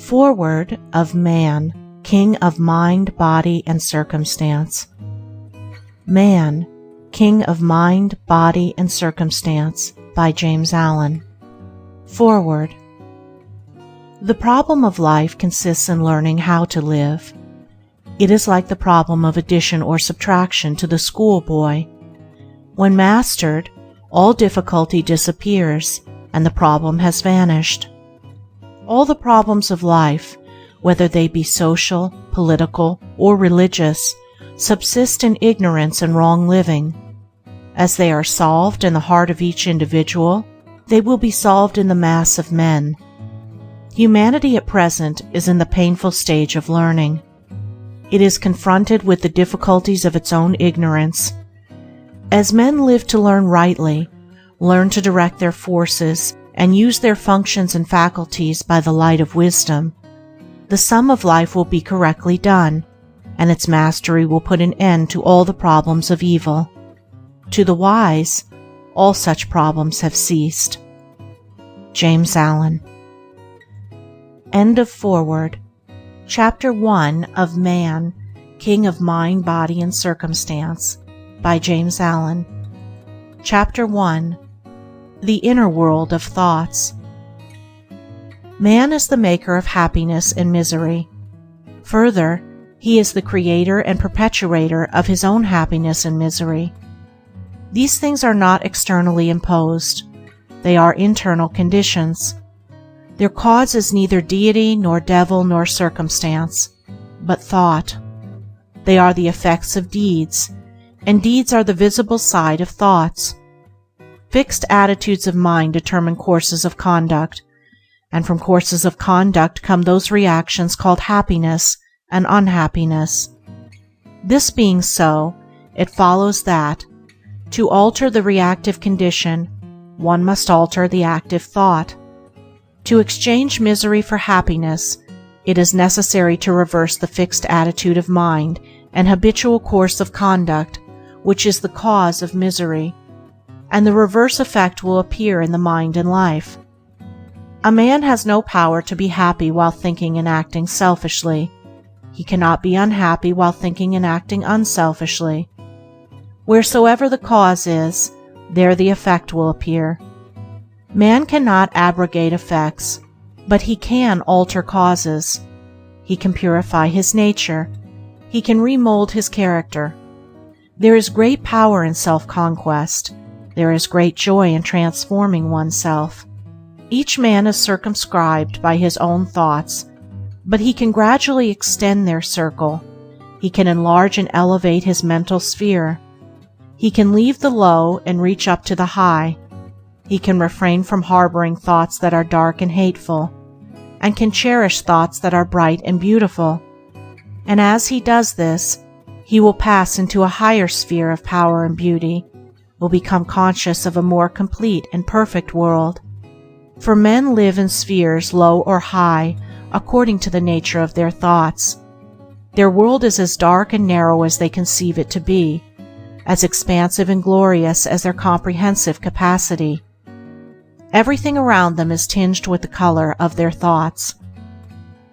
Foreword of Man, King of Mind, Body, and Circumstance. Man, King of Mind, Body, and Circumstance by James Allen. Foreword. The problem of life consists in learning how to live. It is like the problem of addition or subtraction to the schoolboy. When mastered, all difficulty disappears, and the problem has vanished. All the problems of life, whether they be social, political, or religious, subsist in ignorance and wrong living. As they are solved in the heart of each individual, they will be solved in the mass of men. Humanity at present is in the painful stage of learning. It is confronted with the difficulties of its own ignorance. As men live to learn rightly, learn to direct their forces, and use their functions and faculties by the light of wisdom, the sum of life will be correctly done, and its mastery will put an end to all the problems of evil. To the wise, all such problems have ceased. James Allen. End of foreword. Chapter 1 of Man, King of Mind, Body, and Circumstance by James Allen. Chapter 1. The Inner World of Thoughts. Man is the maker of happiness and misery. Further, he is the creator and perpetuator of his own happiness and misery. These things are not externally imposed. They are internal conditions. Their cause is neither deity nor devil nor circumstance, but thought. They are the effects of deeds, and deeds are the visible side of thoughts. Fixed attitudes of mind determine courses of conduct, and from courses of conduct come those reactions called happiness and unhappiness. This being so, it follows that, to alter the reactive condition, one must alter the active thought. To exchange misery for happiness, it is necessary to reverse the fixed attitude of mind and habitual course of conduct, which is the cause of misery, and the reverse effect will appear in the mind and life. A man has no power to be happy while thinking and acting selfishly. He cannot be unhappy while thinking and acting unselfishly. Wheresoever the cause is, there the effect will appear. Man cannot abrogate effects, but he can alter causes. He can purify his nature. He can remold his character. There is great power in self-conquest. There is great joy in transforming oneself. Each man is circumscribed by his own thoughts, but he can gradually extend their circle. He can enlarge and elevate his mental sphere. He can leave the low and reach up to the high. He can refrain from harboring thoughts that are dark and hateful, and can cherish thoughts that are bright and beautiful. And as he does this, he will pass into a higher sphere of power and beauty, will become conscious of a more complete and perfect world. For men live in spheres low or high, according to the nature of their thoughts. Their world is as dark and narrow as they conceive it to be, as expansive and glorious as their comprehensive capacity. Everything around them is tinged with the color of their thoughts.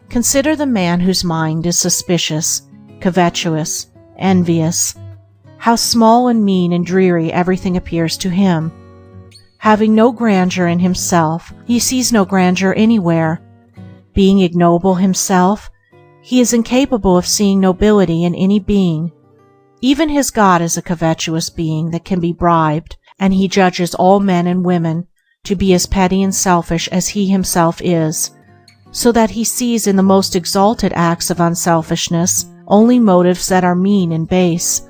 Consider the man whose mind is suspicious, covetous, envious. How small and mean and dreary everything appears to him. Having no grandeur in himself, he sees no grandeur anywhere. Being ignoble himself, he is incapable of seeing nobility in any being. Even his God is a covetous being that can be bribed, and he judges all men and women to be as petty and selfish as he himself is, so that he sees in the most exalted acts of unselfishness only motives that are mean and base.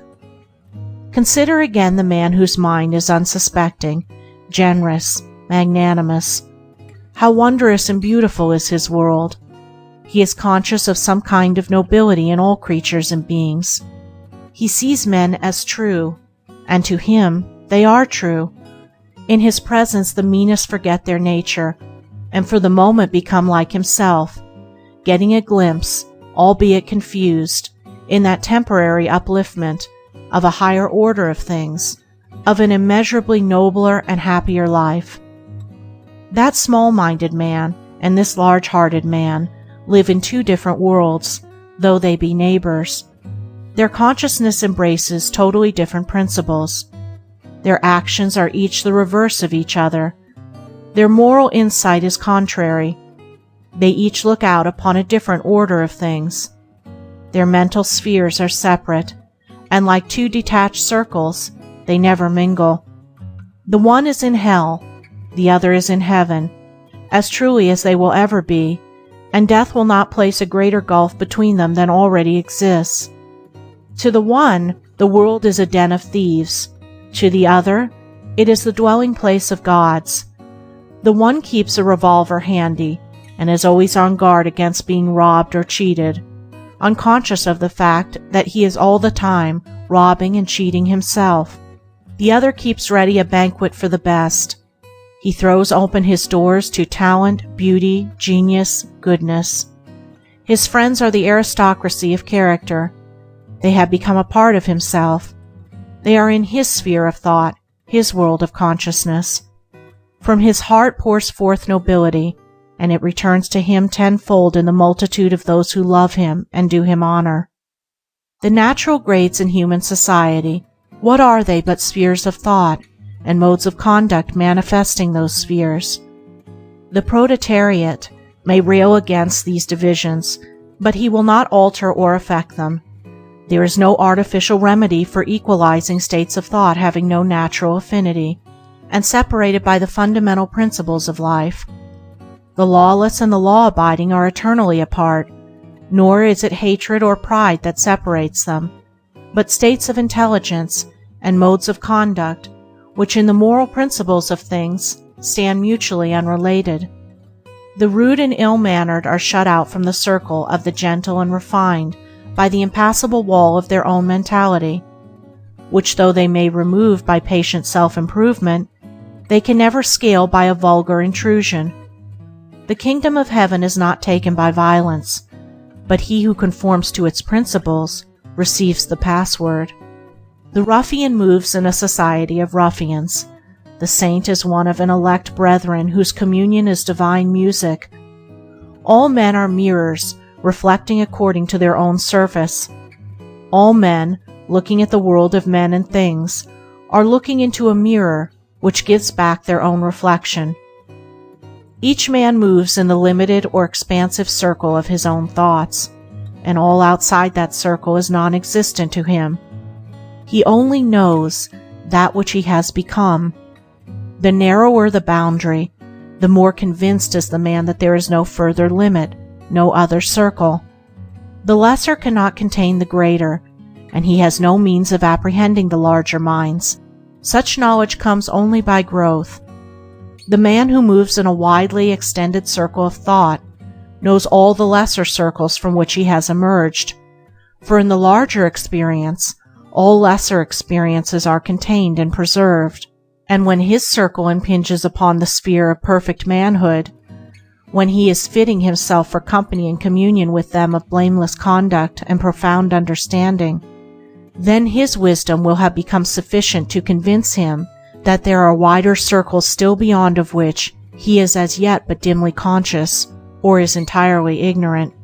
Consider again the man whose mind is unsuspecting, generous, magnanimous. How wondrous and beautiful is his world! He is conscious of some kind of nobility in all creatures and beings. He sees men as true, and to him they are true. In his presence the meanest forget their nature, and for the moment become like himself, getting a glimpse, albeit confused, in that temporary upliftment, of a higher order of things, of an immeasurably nobler and happier life. That small-minded man and this large-hearted man live in two different worlds, though they be neighbors. Their consciousness embraces totally different principles. Their actions are each the reverse of each other. Their moral insight is contrary. They each look out upon a different order of things. Their mental spheres are separate, and like two detached circles, they never mingle. The one is in hell, the other is in heaven, as truly as they will ever be, and death will not place a greater gulf between them than already exists. To the one, the world is a den of thieves. To the other, it is the dwelling place of gods. The one keeps a revolver handy, and is always on guard against being robbed or cheated, unconscious of the fact that he is all the time robbing and cheating himself. The other keeps ready a banquet for the best. He throws open his doors to talent, beauty, genius, goodness. His friends are the aristocracy of character. They have become a part of himself. They are in his sphere of thought, his world of consciousness. From his heart pours forth nobility, and it returns to him tenfold in the multitude of those who love him and do him honor. The natural grades in human society, what are they but spheres of thought, and modes of conduct manifesting those spheres? The proletariat may rail against these divisions, but he will not alter or affect them. There is no artificial remedy for equalizing states of thought having no natural affinity, and separated by the fundamental principles of life. The lawless and the law-abiding are eternally apart, nor is it hatred or pride that separates them, but states of intelligence and modes of conduct which in the moral principles of things stand mutually unrelated. The rude and ill-mannered are shut out from the circle of the gentle and refined by the impassable wall of their own mentality, which though they may remove by patient self-improvement, they can never scale by a vulgar intrusion. The kingdom of heaven is not taken by violence, but he who conforms to its principles receives the password. The ruffian moves in a society of ruffians. The saint is one of an elect brethren whose communion is divine music. All men are mirrors, reflecting according to their own surface. All men, looking at the world of men and things, are looking into a mirror which gives back their own reflection. Each man moves in the limited or expansive circle of his own thoughts, and all outside that circle is non-existent to him. He only knows that which he has become. The narrower the boundary, the more convinced is the man that there is no further limit, no other circle. The lesser cannot contain the greater, and he has no means of apprehending the larger minds. Such knowledge comes only by growth. The man who moves in a widely extended circle of thought knows all the lesser circles from which he has emerged, for in the larger experience all lesser experiences are contained and preserved, and when his circle impinges upon the sphere of perfect manhood, when he is fitting himself for company and communion with them of blameless conduct and profound understanding, then his wisdom will have become sufficient to convince him that there are wider circles still beyond of which he is as yet but dimly conscious, or is entirely ignorant.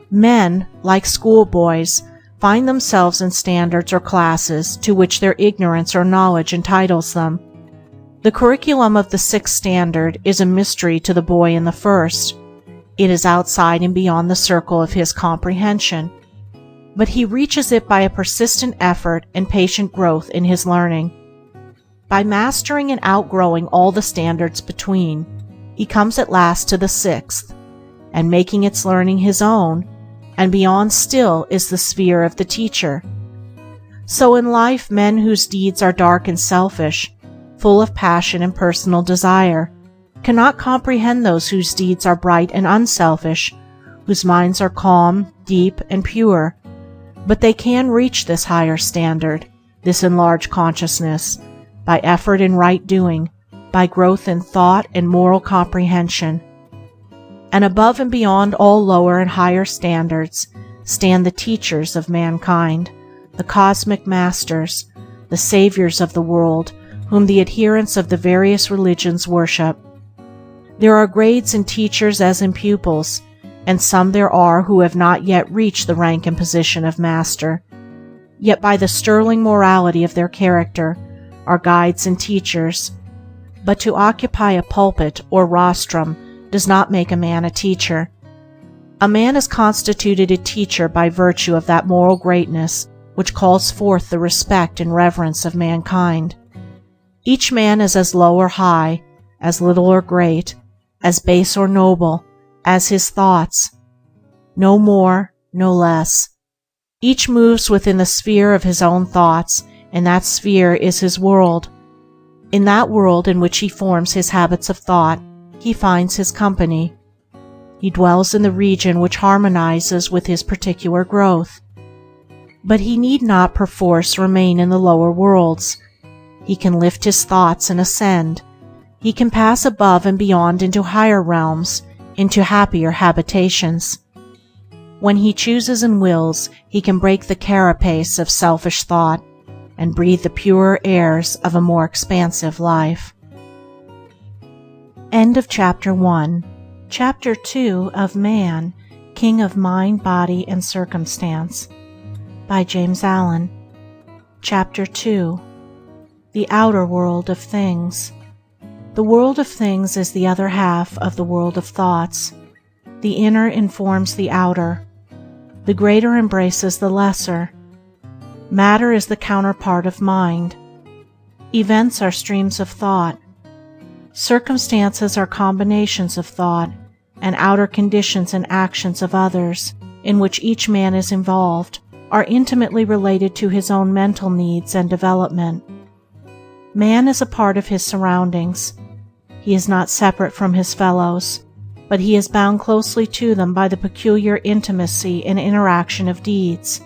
Men, like schoolboys, find themselves in standards or classes to which their ignorance or knowledge entitles them. The curriculum of the sixth standard is a mystery to the boy in the first. It is outside and beyond the circle of his comprehension, but he reaches it by a persistent effort and patient growth in his learning. By mastering and outgrowing all the standards between, he comes at last to the sixth, and making its learning his own, and beyond still is the sphere of the teacher. So in life men whose deeds are dark and selfish, full of passion and personal desire, cannot comprehend those whose deeds are bright and unselfish, whose minds are calm, deep, and pure. But they can reach this higher standard, this enlarged consciousness, by effort in right doing, by growth in thought and moral comprehension. And above and beyond all lower and higher standards stand the teachers of mankind, the cosmic masters, the saviors of the world, whom the adherents of the various religions worship. There are grades in teachers as in pupils, and some there are who have not yet reached the rank and position of master, yet by the sterling morality of their character are guides and teachers. But to occupy a pulpit or rostrum does not make a man a teacher. A man is constituted a teacher by virtue of that moral greatness which calls forth the respect and reverence of mankind. Each man is as low or high, as little or great, as base or noble, as his thoughts. No more, no less. Each moves within the sphere of his own thoughts, and that sphere is his world. In that world in which he forms his habits of thought, he finds his company. He dwells in the region which harmonizes with his particular growth. But he need not perforce remain in the lower worlds. He can lift his thoughts and ascend. He can pass above and beyond into higher realms, into happier habitations. When he chooses and wills, he can break the carapace of selfish thought and breathe the purer airs of a more expansive life. End of Chapter 1. Chapter 2 of Man, King of Mind, Body, and Circumstance by James Allen. Chapter 2. The Outer World of Things. The world of things is the other half of the world of thoughts. The inner informs the outer. The greater embraces the lesser. Matter is the counterpart of mind. Events are streams of thought. Circumstances are combinations of thought, and outer conditions and actions of others, in which each man is involved, are intimately related to his own mental needs and development. Man is a part of his surroundings. He is not separate from his fellows, but he is bound closely to them by the peculiar intimacy and interaction of deeds,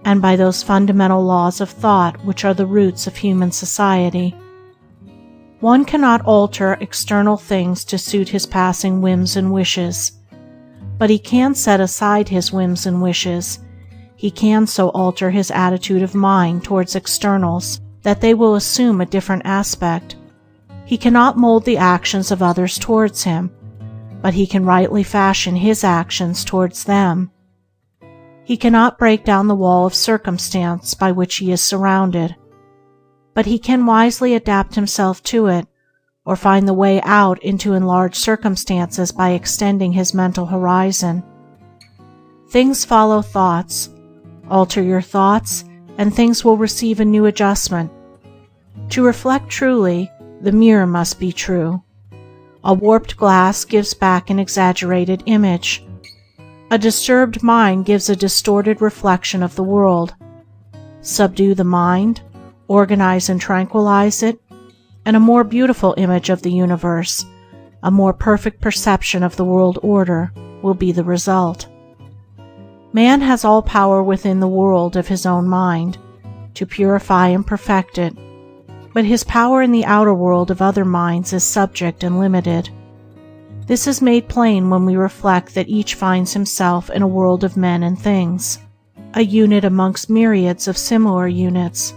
and by those fundamental laws of thought which are the roots of human society. One cannot alter external things to suit his passing whims and wishes, but he can set aside his whims and wishes. He can so alter his attitude of mind towards externals that they will assume a different aspect. He cannot mold the actions of others towards him, but he can rightly fashion his actions towards them. He cannot break down the wall of circumstance by which he is surrounded, but he can wisely adapt himself to it, or find the way out into enlarged circumstances by extending his mental horizon. Things follow thoughts. Alter your thoughts, and things will receive a new adjustment. To reflect truly, the mirror must be true. A warped glass gives back an exaggerated image. A disturbed mind gives a distorted reflection of the world. Subdue the mind, organize and tranquilize it, and a more beautiful image of the universe, a more perfect perception of the world order, will be the result. Man has all power within the world of his own mind to purify and perfect it, but his power in the outer world of other minds is subject and limited. This is made plain when we reflect that each finds himself in a world of men and things, a unit amongst myriads of similar units.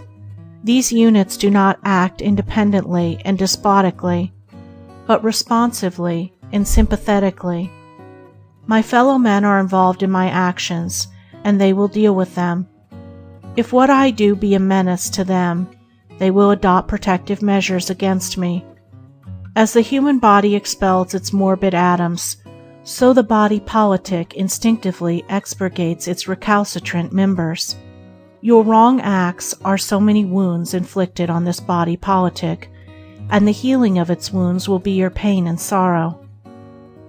These units do not act independently and despotically, but responsively and sympathetically. My fellow men are involved in my actions, and they will deal with them. If what I do be a menace to them, they will adopt protective measures against me. As the human body expels its morbid atoms, so the body politic instinctively expurgates its recalcitrant members. Your wrong acts are so many wounds inflicted on this body politic, and the healing of its wounds will be your pain and sorrow.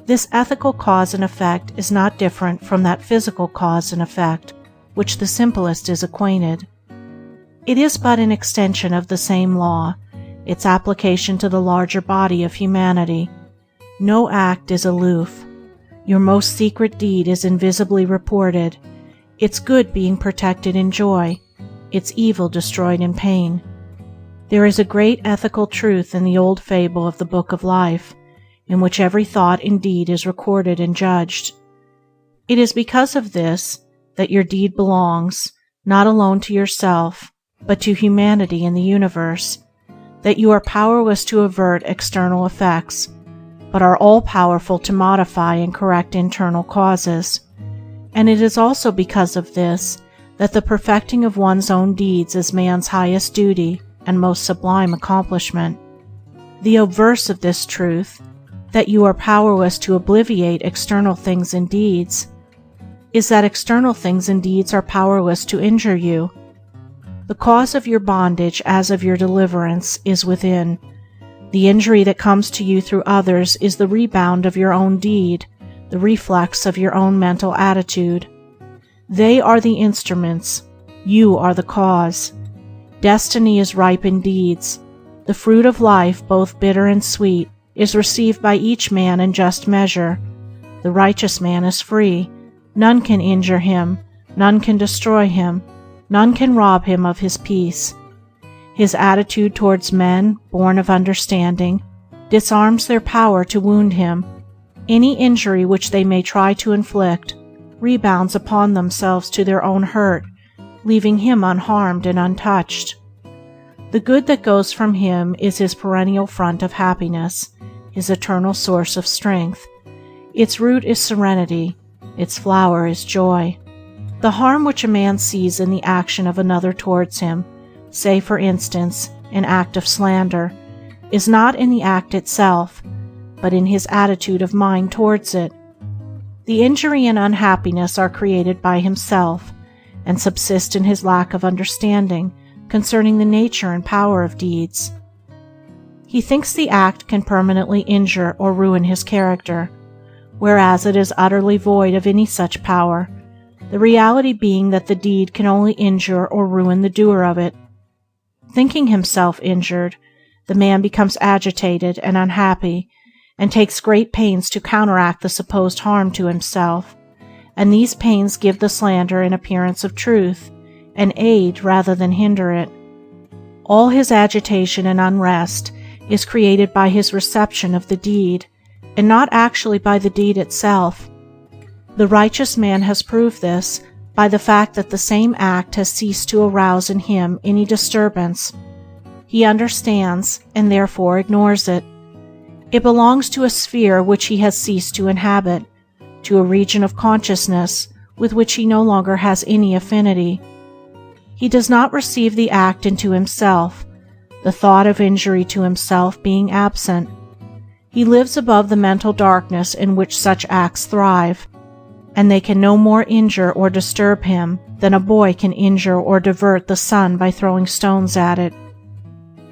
This ethical cause and effect is not different from that physical cause and effect which the simplest is acquainted. It is but an extension of the same law, its application to the larger body of humanity. No act is aloof. Your most secret deed is invisibly reported, its good being protected in joy, its evil destroyed in pain. There is a great ethical truth in the old fable of the Book of Life, in which every thought and deed is recorded and judged. It is because of this that your deed belongs, not alone to yourself, but to humanity and the universe, that you are powerless to avert external effects, but are all-powerful to modify and correct internal causes. And it is also because of this that the perfecting of one's own deeds is man's highest duty and most sublime accomplishment. The obverse of this truth, that you are powerless to obviate external things and deeds, is that external things and deeds are powerless to injure you. The cause of your bondage as of your deliverance is within. The injury that comes to you through others is the rebound of your own deed, the reflex of your own mental attitude. They are the instruments, you are the cause. Destiny is ripe in deeds. The fruit of life, both bitter and sweet, is received by each man in just measure. The righteous man is free. None can injure him, none can destroy him, none can rob him of his peace. His attitude towards men, born of understanding, disarms their power to wound him. Any injury which they may try to inflict rebounds upon themselves to their own hurt, leaving him unharmed and untouched. The good that goes from him is his perennial fount of happiness, his eternal source of strength. Its root is serenity, its flower is joy. The harm which a man sees in the action of another towards him, say for instance, an act of slander, is not in the act itself, but in his attitude of mind towards it. The injury and unhappiness are created by himself, and subsist in his lack of understanding concerning the nature and power of deeds. He thinks the act can permanently injure or ruin his character, whereas it is utterly void of any such power, the reality being that the deed can only injure or ruin the doer of it. Thinking himself injured, the man becomes agitated and unhappy, and takes great pains to counteract the supposed harm to himself, and these pains give the slander an appearance of truth, and aid rather than hinder it. All his agitation and unrest is created by his reception of the deed, and not actually by the deed itself. The righteous man has proved this by the fact that the same act has ceased to arouse in him any disturbance. He understands, and therefore ignores it. It belongs to a sphere which he has ceased to inhabit, to a region of consciousness with which he no longer has any affinity. He does not receive the act into himself, the thought of injury to himself being absent. He lives above the mental darkness in which such acts thrive, and they can no more injure or disturb him than a boy can injure or divert the sun by throwing stones at it.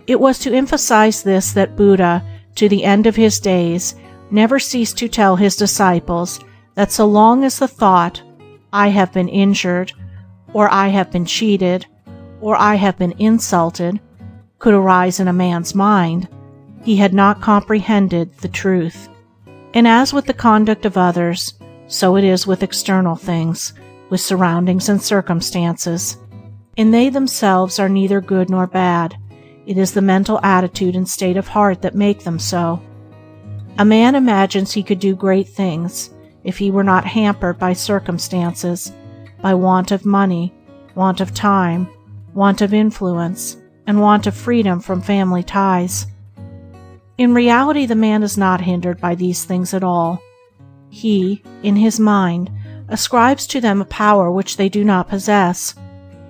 It was to emphasize this that Buddha, to the end of his days, never ceased to tell his disciples that so long as the thought, "I have been injured," or "I have been cheated," or "I have been insulted," could arise in a man's mind, he had not comprehended the truth. And as with the conduct of others, so it is with external things, with surroundings and circumstances. And they themselves are neither good nor bad. It is the mental attitude and state of heart that make them so. A man imagines he could do great things if he were not hampered by circumstances, by want of money, want of time, want of influence, and want of freedom from family ties. In reality, the man is not hindered by these things at all. He, in his mind, ascribes to them a power which they do not possess,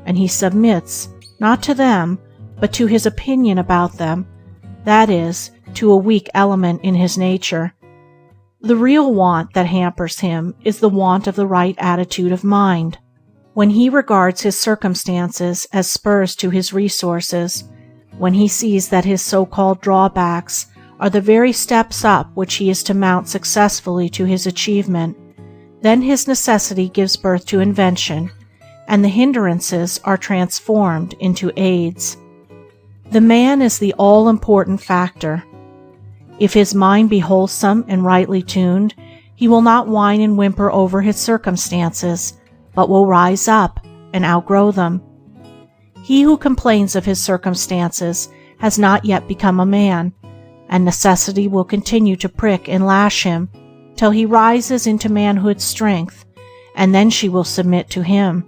and he submits, not to them, but to his opinion about them, that is, to a weak element in his nature. The real want that hampers him is the want of the right attitude of mind. When he regards his circumstances as spurs to his resources, when he sees that his so-called drawbacks are the very steps up which he is to mount successfully to his achievement, then his necessity gives birth to invention, and the hindrances are transformed into aids. The man is the all-important factor. If his mind be wholesome and rightly tuned, he will not whine and whimper over his circumstances, but will rise up and outgrow them. He who complains of his circumstances has not yet become a man, and necessity will continue to prick and lash him till he rises into manhood's strength, and then she will submit to him.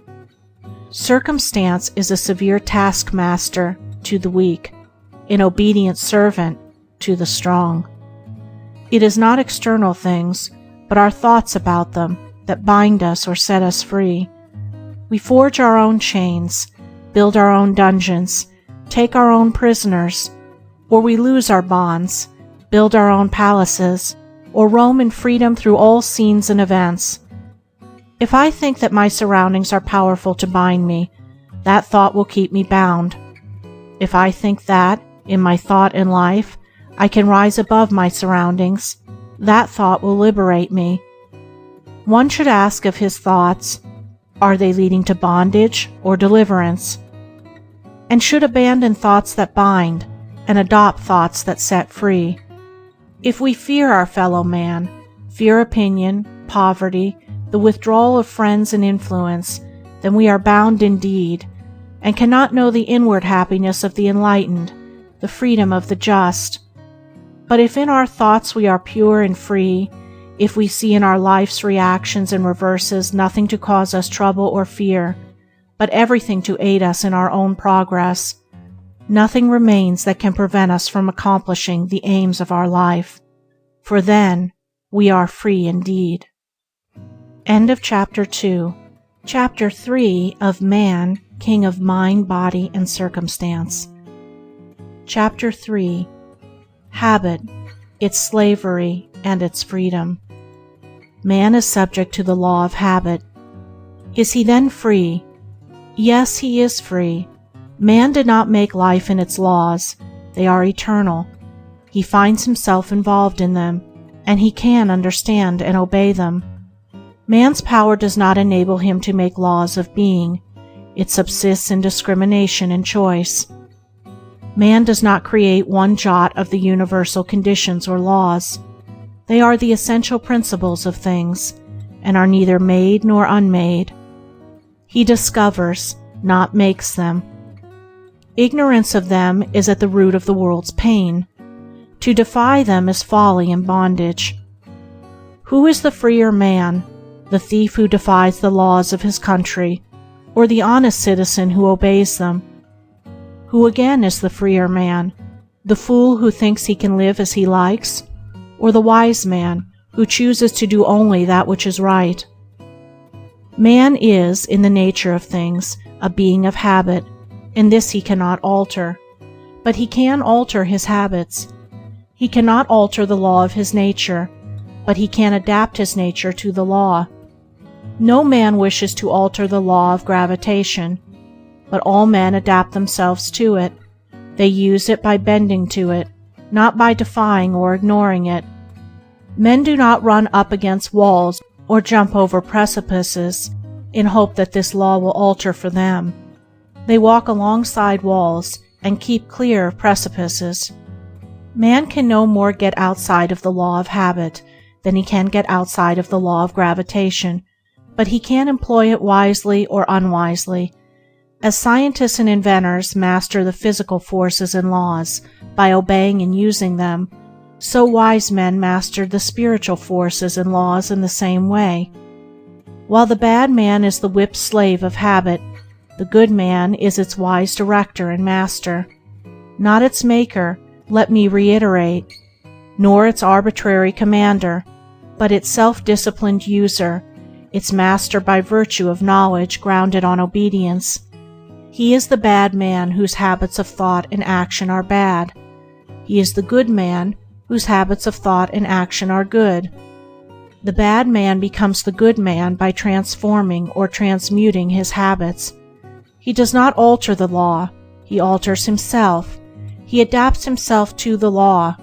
Circumstance is a severe taskmaster to the weak, an obedient servant to the strong. It is not external things, but our thoughts about them, that bind us or set us free. We forge our own chains, build our own dungeons, take our own prisoners, or we lose our bonds, build our own palaces, or roam in freedom through all scenes and events. If I think that my surroundings are powerful to bind me, that thought will keep me bound. If I think that, in my thought and life, I can rise above my surroundings, that thought will liberate me. One should ask of his thoughts, are they leading to bondage or deliverance? And should abandon thoughts that bind and adopt thoughts that set free. If we fear our fellow man, fear opinion, poverty, the withdrawal of friends and influence, then we are bound indeed, and cannot know the inward happiness of the enlightened, the freedom of the just. But if in our thoughts we are pure and free, if we see in our life's reactions and reverses nothing to cause us trouble or fear, but everything to aid us in our own progress, nothing remains that can prevent us from accomplishing the aims of our life, for then we are free indeed. End of Chapter 2. Chapter 3 of Man, King of Mind, Body, and Circumstance. Chapter 3. Habit, its slavery, and its freedom. Man is subject to the law of habit. Is he then free? Yes, he is free. Man did not make life and its laws. They are eternal. He finds himself involved in them, and he can understand and obey them. Man's power does not enable him to make laws of being. It subsists in discrimination and choice. Man does not create one jot of the universal conditions or laws. They are the essential principles of things, and are neither made nor unmade. He discovers, not makes them. Ignorance of them is at the root of the world's pain. To defy them is folly and bondage. Who is the freer man, the thief who defies the laws of his country, or the honest citizen who obeys them? Who again is the freer man, the fool who thinks he can live as he likes, or the wise man who chooses to do only that which is right? Man is, in the nature of things, a being of habit, and this he cannot alter. But he can alter his habits. He cannot alter the law of his nature, but he can adapt his nature to the law. No man wishes to alter the law of gravitation, but all men adapt themselves to it. They use it by bending to it, not by defying or ignoring it. Men do not run up against walls or jump over precipices in hope that this law will alter for them. They walk alongside walls and keep clear of precipices. Man can no more get outside of the law of habit than he can get outside of the law of gravitation, but he can employ it wisely or unwisely. As scientists and inventors master the physical forces and laws by obeying and using them, so wise men mastered the spiritual forces and laws in the same way. While the bad man is the whipped slave of habit, the good man is its wise director and master. Not its maker, let me reiterate, nor its arbitrary commander, but its self-disciplined user, its master by virtue of knowledge grounded on obedience. He is the bad man whose habits of thought and action are bad. He is the good man whose habits of thought and action are good. The bad man becomes the good man by transforming or transmuting his habits. He does not alter the law, he alters himself. He adapts himself to the law.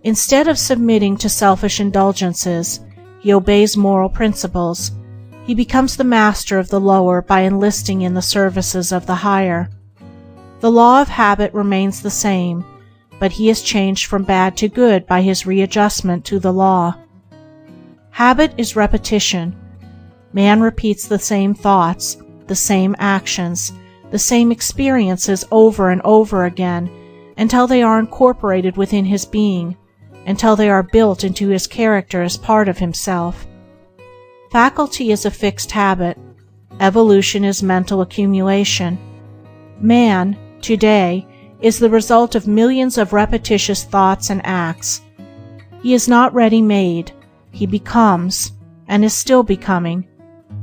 Instead of submitting to selfish indulgences, he obeys moral principles. He becomes the master of the lower by enlisting in the services of the higher. The law of habit remains the same, but he is changed from bad to good by his readjustment to the law. Habit is repetition. Man repeats the same thoughts, the same actions, the same experiences over and over again until they are incorporated within his being, until they are built into his character as part of himself. Faculty is a fixed habit. Evolution is mental accumulation. Man, today, is the result of millions of repetitious thoughts and acts. He is not ready-made. He becomes, and is still becoming.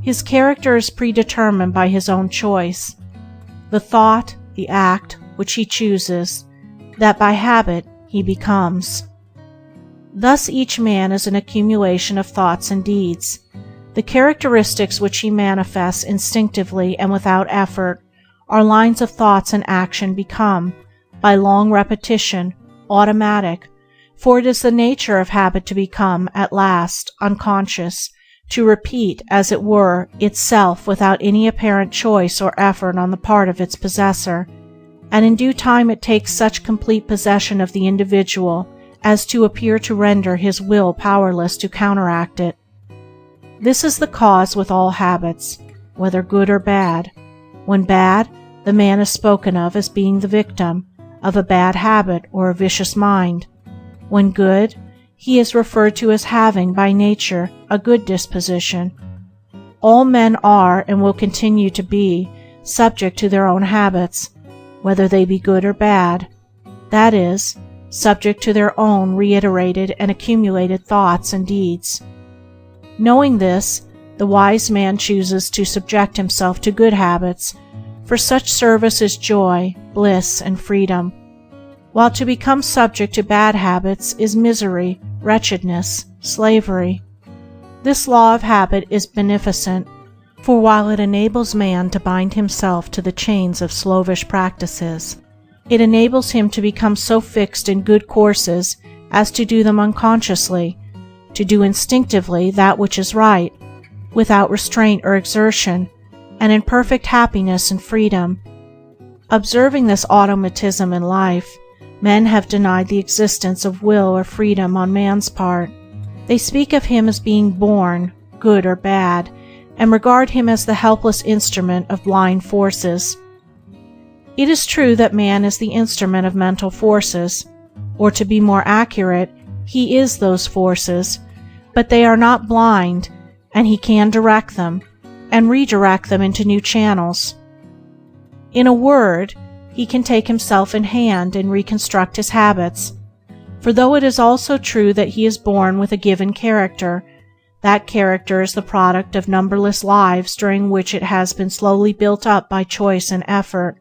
His character is predetermined by his own choice, the thought, the act, which he chooses, that by habit he becomes. Thus each man is an accumulation of thoughts and deeds. The characteristics which he manifests instinctively and without effort are lines of thoughts and action become, by long repetition, automatic, for it is the nature of habit to become, at last, unconscious, to repeat, as it were, itself without any apparent choice or effort on the part of its possessor, and in due time it takes such complete possession of the individual as to appear to render his will powerless to counteract it. This is the cause with all habits, whether good or bad. When bad, the man is spoken of as being the victim of a bad habit or a vicious mind. When good, he is referred to as having, by nature, a good disposition. All men are, and will continue to be, subject to their own habits, whether they be good or bad, that is, subject to their own reiterated and accumulated thoughts and deeds. Knowing this, the wise man chooses to subject himself to good habits, for such service is joy, bliss, and freedom, while to become subject to bad habits is misery, wretchedness, slavery. This law of habit is beneficent, for while it enables man to bind himself to the chains of slovish practices, it enables him to become so fixed in good courses as to do them unconsciously, to do instinctively that which is right, without restraint or exertion, and in perfect happiness and freedom. Observing this automatism in life, men have denied the existence of will or freedom on man's part. They speak of him as being born, good or bad, and regard him as the helpless instrument of blind forces. It is true that man is the instrument of mental forces, or to be more accurate, he is those forces, but they are not blind, and he can direct them, and redirect them into new channels. In a word, he can take himself in hand and reconstruct his habits, for though it is also true that he is born with a given character, that character is the product of numberless lives during which it has been slowly built up by choice and effort,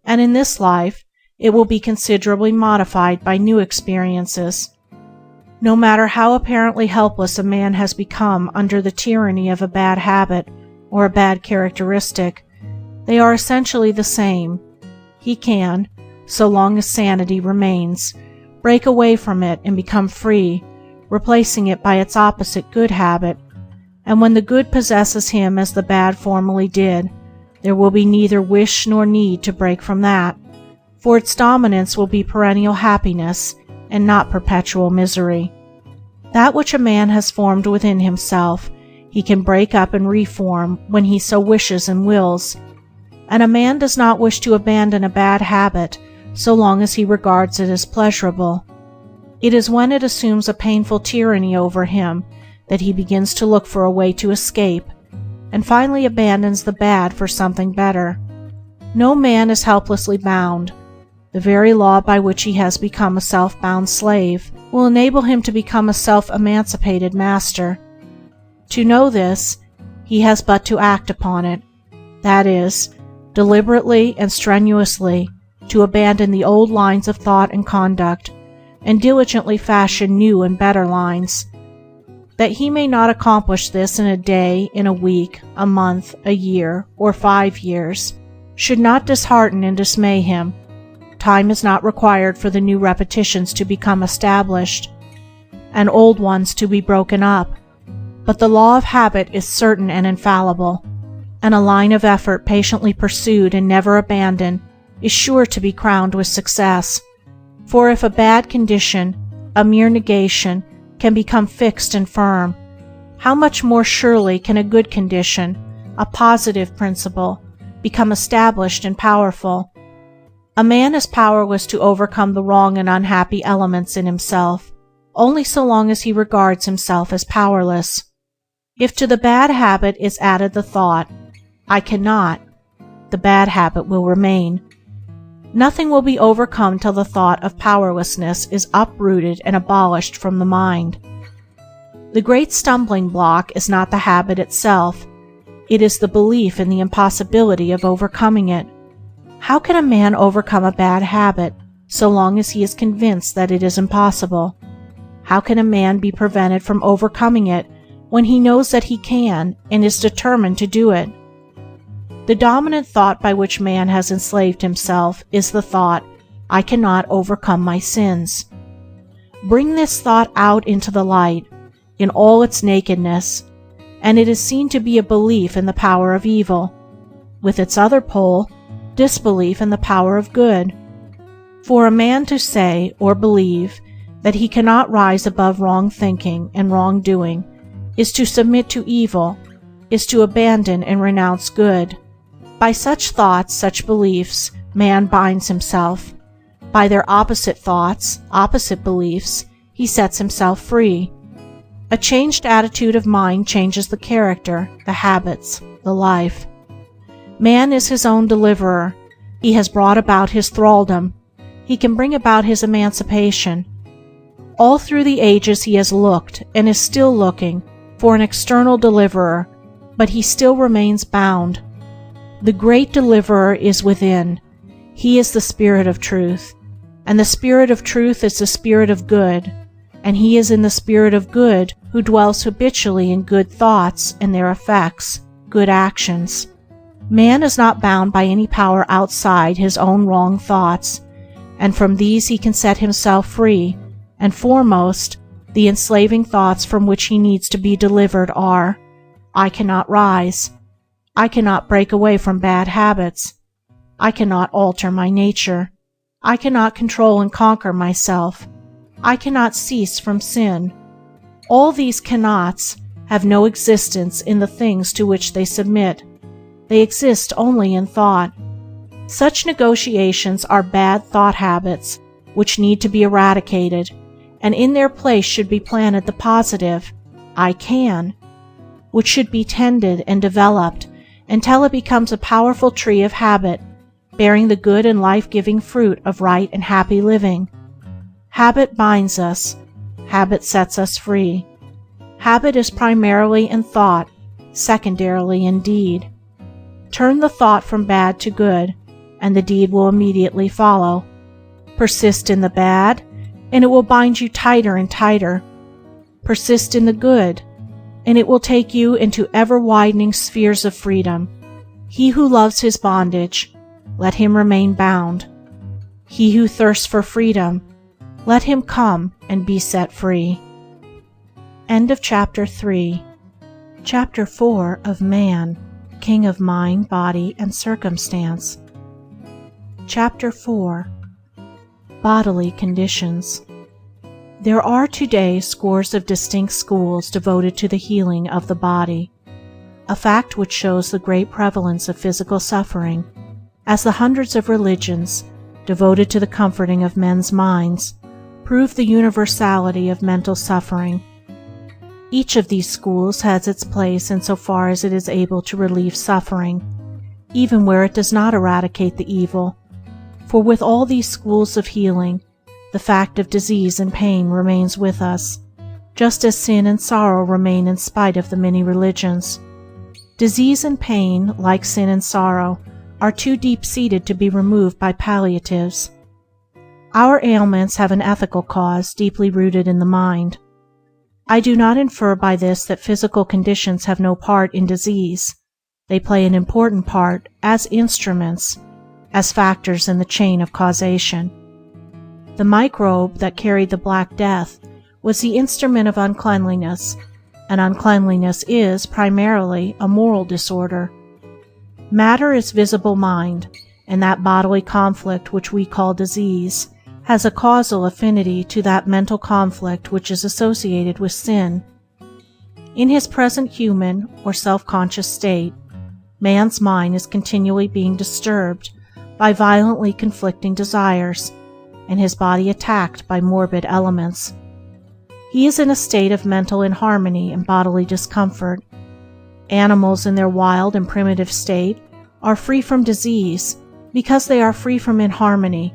and in this life it will be considerably modified by new experiences. No matter how apparently helpless a man has become under the tyranny of a bad habit or a bad characteristic, they are essentially the same. He can, so long as sanity remains, break away from it and become free, replacing it by its opposite good habit, and when the good possesses him as the bad formerly did, there will be neither wish nor need to break from that, for its dominance will be perennial happiness and not perpetual misery. That which a man has formed within himself, he can break up and reform when he so wishes and wills, and a man does not wish to abandon a bad habit so long as he regards it as pleasurable. It is when it assumes a painful tyranny over him that he begins to look for a way to escape, and finally abandons the bad for something better. No man is helplessly bound. The very law by which he has become a self-bound slave will enable him to become a self-emancipated master. To know this, he has but to act upon it, that is, deliberately and strenuously to abandon the old lines of thought and conduct, and diligently fashion new and better lines. That he may not accomplish this in a day, in a week, a month, a year, or 5 years, should not dishearten and dismay him. Time is not required for the new repetitions to become established, and old ones to be broken up, but the law of habit is certain and infallible, and a line of effort patiently pursued and never abandoned is sure to be crowned with success. For if a bad condition, a mere negation, can become fixed and firm, how much more surely can a good condition, a positive principle, become established and powerful. A man is powerless to overcome the wrong and unhappy elements in himself, only so long as he regards himself as powerless. If to the bad habit is added the thought, I cannot, the bad habit will remain. Nothing will be overcome till the thought of powerlessness is uprooted and abolished from the mind. The great stumbling block is not the habit itself, it is the belief in the impossibility of overcoming it. How can a man overcome a bad habit so long as he is convinced that it is impossible? How can a man be prevented from overcoming it when he knows that he can and is determined to do it? The dominant thought by which man has enslaved himself is the thought, "I cannot overcome my sins." Bring this thought out into the light, in all its nakedness, and it is seen to be a belief in the power of evil, with its other pole, disbelief in the power of good. For a man to say or believe that he cannot rise above wrong thinking and wrong doing is to submit to evil, is to abandon and renounce good. By such thoughts, such beliefs, man binds himself. By their opposite thoughts, opposite beliefs, he sets himself free. A changed attitude of mind changes the character, the habits, the life. Man is his own deliverer. He has brought about his thraldom. He can bring about his emancipation. All through the ages he has looked, and is still looking, for an external deliverer, but he still remains bound. The great deliverer is within. He is the Spirit of Truth, and the Spirit of Truth is the Spirit of Good, and he is in the Spirit of Good who dwells habitually in good thoughts and their effects, good actions. Man is not bound by any power outside his own wrong thoughts, and from these he can set himself free, and foremost, the enslaving thoughts from which he needs to be delivered are, "I cannot rise. I cannot break away from bad habits. I cannot alter my nature. I cannot control and conquer myself. I cannot cease from sin." All these cannots have no existence in the things to which they submit. They exist only in thought. Such negotiations are bad thought habits which need to be eradicated, and in their place should be planted the positive, "I can," which should be tended and developed until it becomes a powerful tree of habit, bearing the good and life-giving fruit of right and happy living. Habit binds us. Habit sets us free. Habit is primarily in thought, secondarily in deed. Turn the thought from bad to good, and the deed will immediately follow. Persist in the bad, and it will bind you tighter and tighter. Persist in the good, and it will take you into ever-widening spheres of freedom. He who loves his bondage, let him remain bound. He who thirsts for freedom, let him come and be set free. End of Chapter 3. Chapter 4 of Man, King of Mind, Body, and Circumstance. Chapter 4. Bodily Conditions. There are today scores of distinct schools devoted to the healing of the body, a fact which shows the great prevalence of physical suffering, as the hundreds of religions devoted to the comforting of men's minds prove the universality of mental suffering. Each of these schools has its place in so far as it is able to relieve suffering, even where it does not eradicate the evil, for with all these schools of healing, the fact of disease and pain remains with us, just as sin and sorrow remain in spite of the many religions. Disease and pain, like sin and sorrow, are too deep-seated to be removed by palliatives. Our ailments have an ethical cause deeply rooted in the mind. I do not infer by this that physical conditions have no part in disease. They play an important part as instruments, as factors in the chain of causation. The microbe that carried the Black Death was the instrument of uncleanliness, and uncleanliness is, primarily, a moral disorder. Matter is visible mind, and that bodily conflict which we call disease has a causal affinity to that mental conflict which is associated with sin. In his present human or self-conscious state, man's mind is continually being disturbed by violently conflicting desires, and his body attacked by morbid elements. He is in a state of mental inharmony and bodily discomfort. Animals in their wild and primitive state are free from disease, Because they are free from inharmony,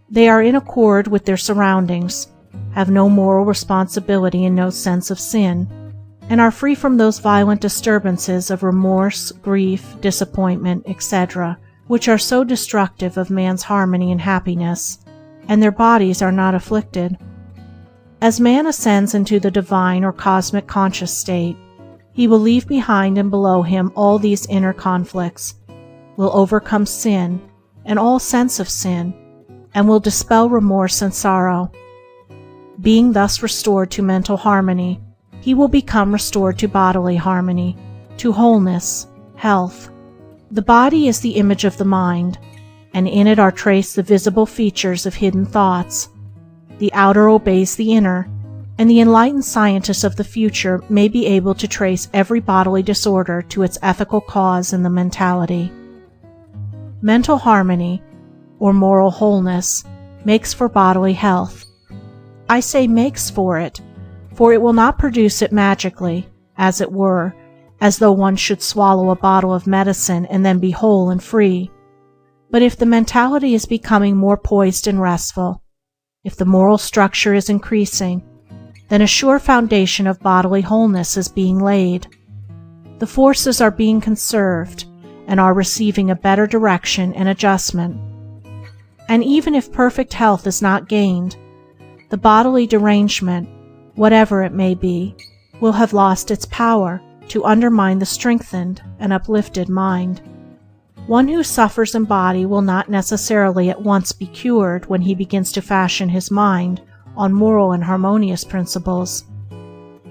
they are in accord with their surroundings, have no moral responsibility and no sense of sin, and are free from those violent disturbances of remorse, grief, disappointment, etc., which are so destructive of man's harmony and happiness, and their bodies are not afflicted. As man ascends into the divine or cosmic conscious state, he will leave behind and below him all these inner conflicts, will overcome sin and all sense of sin, and will dispel remorse and sorrow. Being thus restored to mental harmony, he will become restored to bodily harmony, to wholeness, health. The body is the image of the mind, and in it are traced the visible features of hidden thoughts. The outer obeys the inner, and the enlightened scientists of the future may be able to trace every bodily disorder to its ethical cause in the mentality. Mental harmony, or moral wholeness, makes for bodily health. I say makes for it, for it will not produce it magically, as it were, as though one should swallow a bottle of medicine and then be whole and free. But if the mentality is becoming more poised and restful, if the moral structure is increasing, then a sure foundation of bodily wholeness is being laid. The forces are being conserved and are receiving a better direction and adjustment. And even if perfect health is not gained, the bodily derangement, whatever it may be, will have lost its power to undermine the strengthened and uplifted mind. One who suffers in body will not necessarily at once be cured when he begins to fashion his mind on moral and harmonious principles.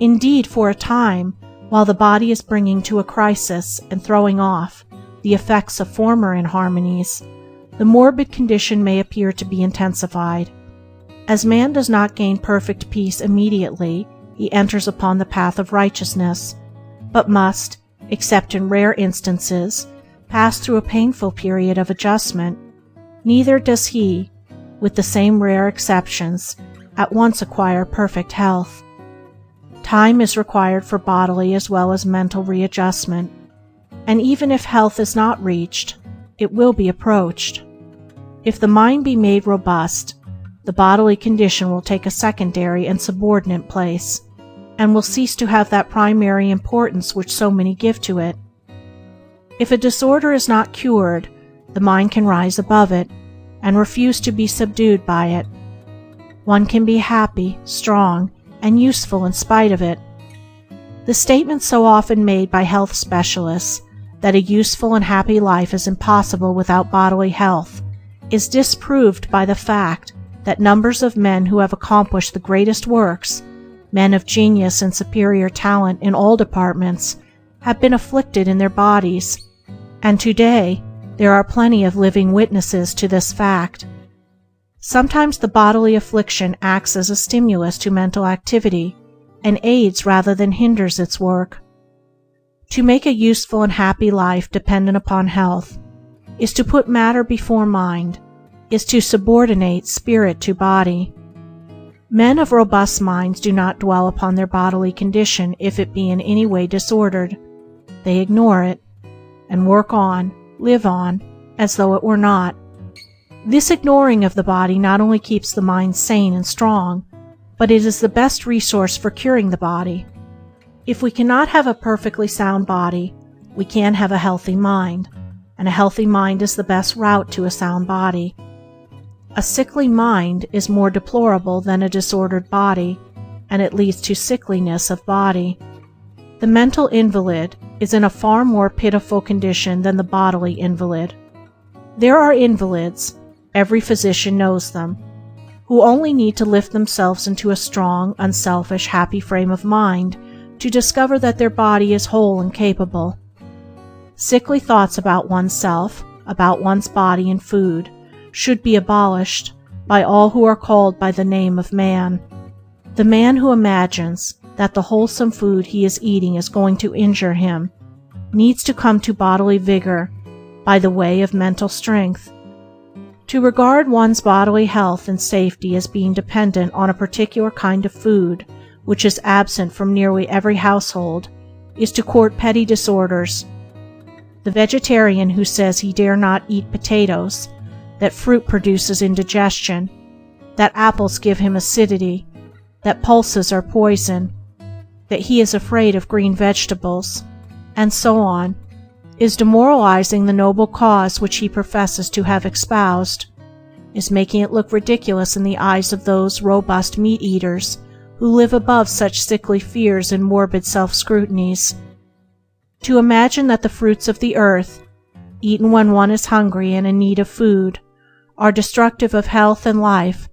Indeed, for a time, while the body is bringing to a crisis and throwing off the effects of former inharmonies, the morbid condition may appear to be intensified. As man does not gain perfect peace immediately, he enters upon the path of righteousness, but must, except in rare instances, pass through a painful period of adjustment. Neither does he, with the same rare exceptions, at once acquire perfect health. Time is required for bodily as well as mental readjustment, and even if health is not reached, it will be approached. If the mind be made robust, the bodily condition will take a secondary and subordinate place, and will cease to have that primary importance which so many give to it. If a disorder is not cured, the mind can rise above it, and refuse to be subdued by it. One can be happy, strong, and useful in spite of it. The statement so often made by health specialists that a useful and happy life is impossible without bodily health is disproved by the fact that numbers of men who have accomplished the greatest works, men of genius and superior talent in all departments, have been afflicted in their bodies, and today there are plenty of living witnesses to this fact. Sometimes the bodily affliction acts as a stimulus to mental activity, and aids rather than hinders its work. To make a useful and happy life dependent upon health is to put matter before mind, is to subordinate spirit to body. Men of robust minds do not dwell upon their bodily condition if it be in any way disordered. They ignore it, and work on, live on, as though it were not. This ignoring of the body not only keeps the mind sane and strong, but it is the best resource for curing the body. If we cannot have a perfectly sound body, we can have a healthy mind, and a healthy mind is the best route to a sound body. A sickly mind is more deplorable than a disordered body, and it leads to sickliness of body. The mental invalid is in a far more pitiful condition than the bodily invalid. There are invalids, every physician knows them, who only need to lift themselves into a strong, unselfish, happy frame of mind to discover that their body is whole and capable. Sickly thoughts about oneself, about one's body and food, should be abolished by all who are called by the name of man. The man who imagines that the wholesome food he is eating is going to injure him needs to come to bodily vigor by the way of mental strength. To regard one's bodily health and safety as being dependent on a particular kind of food which is absent from nearly every household is to court petty disorders. the vegetarian who says he dare not eat potatoes, that fruit produces indigestion, that apples give him acidity, that pulses are poison, that he is afraid of green vegetables, and so on, is demoralizing the noble cause which he professes to have espoused, is making it look ridiculous in the eyes of those robust meat-eaters who live above such sickly fears and morbid self-scrutinies. To imagine that the fruits of the earth, eaten when one is hungry and in need of food, are destructive of health and life,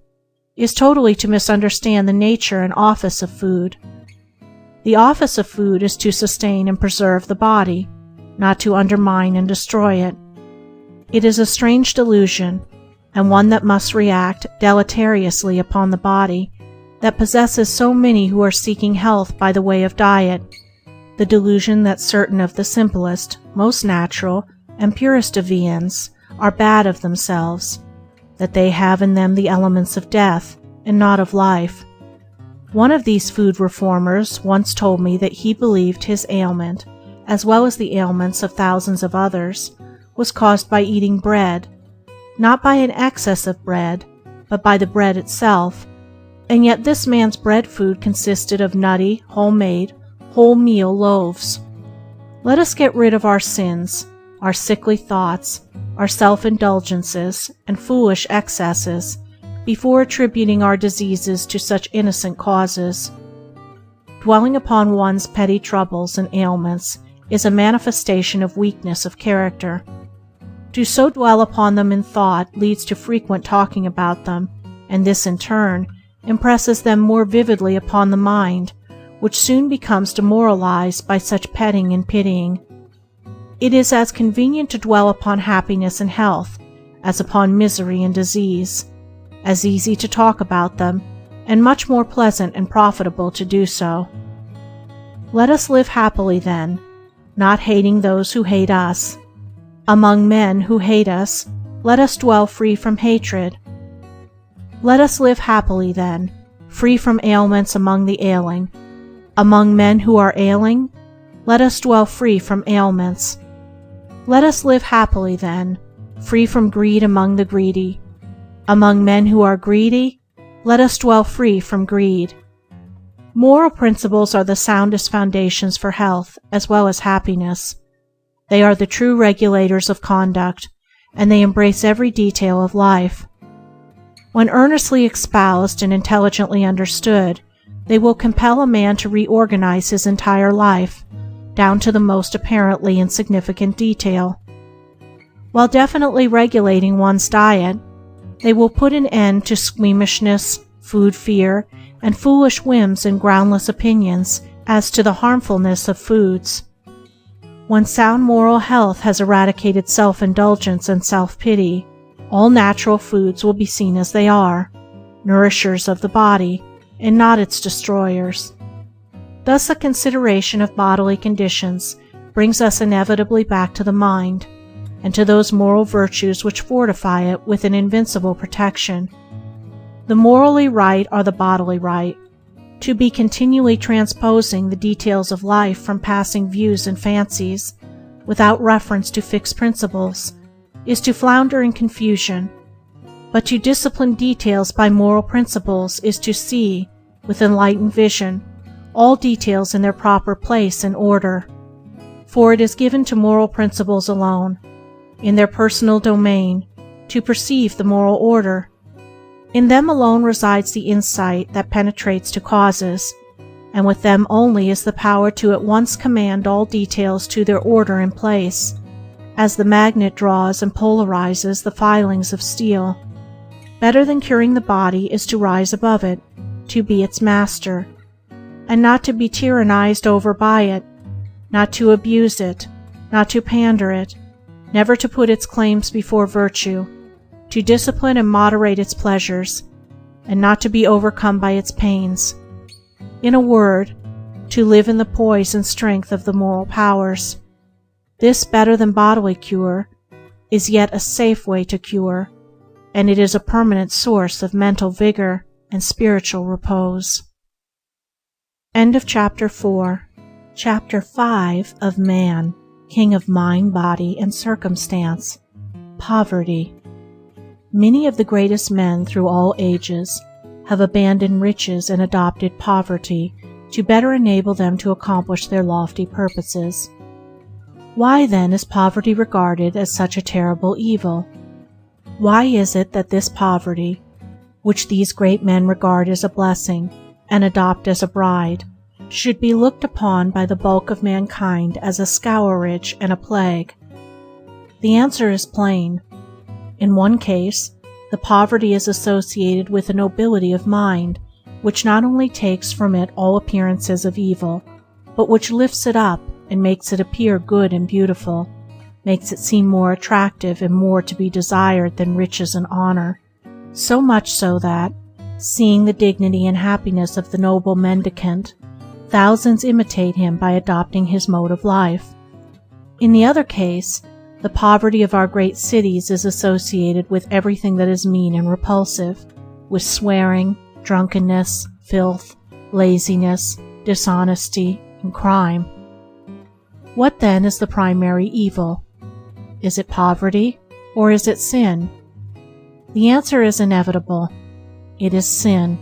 is totally to misunderstand the nature and office of food. The office of food is to sustain and preserve the body, not to undermine and destroy it. It is a strange delusion, and one that must react deleteriously upon the body, that possesses so many who are seeking health by the way of diet, the delusion that certain of the simplest, most natural, and purest of viands are bad of themselves, that they have in them the elements of death and not of life. One of these food reformers once told me that he believed his ailment, as well as the ailments of thousands of others, was caused by eating bread, not by an excess of bread, but by the bread itself, and yet this man's bread food consisted of nutty, homemade, wholemeal loaves. Let us get rid of our sins, our sickly thoughts, our self-indulgences, and foolish excesses, before attributing our diseases to such innocent causes. Dwelling upon one's petty troubles and ailments is a manifestation of weakness of character. To so dwell upon them in thought leads to frequent talking about them, and this in turn impresses them more vividly upon the mind, which soon becomes demoralized by such petting and pitying. It is as convenient to dwell upon happiness and health as upon misery and disease, as easy to talk about them, and much more pleasant and profitable to do so. Let us live happily then, not hating those who hate us. Among men who hate us, let us dwell free from hatred. Let us live happily then, free from ailments among the ailing. Among men who are ailing, let us dwell free from ailments. Let us live happily then, free from greed among the greedy. Among men who are greedy, let us dwell free from greed. Moral principles are the soundest foundations for health as well as happiness. They are the true regulators of conduct, and they embrace every detail of life. When earnestly espoused and intelligently understood, they will compel a man to reorganize his entire life, down to the most apparently insignificant detail. While definitely regulating one's diet, they will put an end to squeamishness, food fear, and foolish whims and groundless opinions as to the harmfulness of foods. When sound moral health has eradicated self-indulgence and self-pity, all natural foods will be seen as they are, nourishers of the body, and not its destroyers. Thus a consideration of bodily conditions brings us inevitably back to the mind, and to those moral virtues which fortify it with an invincible protection. The morally right are the bodily right. To be continually transposing the details of life from passing views and fancies, without reference to fixed principles, is to flounder in confusion, but to discipline details by moral principles is to see, with enlightened vision, all details in their proper place and order. For it is given to moral principles alone, in their personal domain, to perceive the moral order. In them alone resides the insight that penetrates to causes, and with them only is the power to at once command all details to their order and place, as the magnet draws and polarizes the filings of steel. Better than curing the body is to rise above it, to be its master, and not to be tyrannized over by it, not to abuse it, not to pander it, never to put its claims before virtue, to discipline and moderate its pleasures, and not to be overcome by its pains. In a word, to live in the poise and strength of the moral powers. This, better than bodily cure, is yet a safe way to cure, and it is a permanent source of mental vigor and spiritual repose. End of Chapter 4. Chapter 5 of Man. king of mind, body, and circumstance. Poverty. Many of the greatest men through all ages have abandoned riches and adopted poverty to better enable them to accomplish their lofty purposes. Why then is poverty regarded as such a terrible evil? Why is it that this poverty, which these great men regard as a blessing and adopt as a bride, should be looked upon by the bulk of mankind as a scourge and a plague? The answer is plain. In one case, the poverty is associated with a nobility of mind, which not only takes from it all appearances of evil, but which lifts it up and makes it appear good and beautiful, makes it seem more attractive and more to be desired than riches and honor, so much so that, seeing the dignity and happiness of the noble mendicant, thousands imitate him by adopting his mode of life. In the other case, the poverty of our great cities is associated with everything that is mean and repulsive, with swearing, drunkenness, filth, laziness, dishonesty, and crime. What then is the primary evil? Is it poverty, or is it sin? The answer is inevitable. It is sin.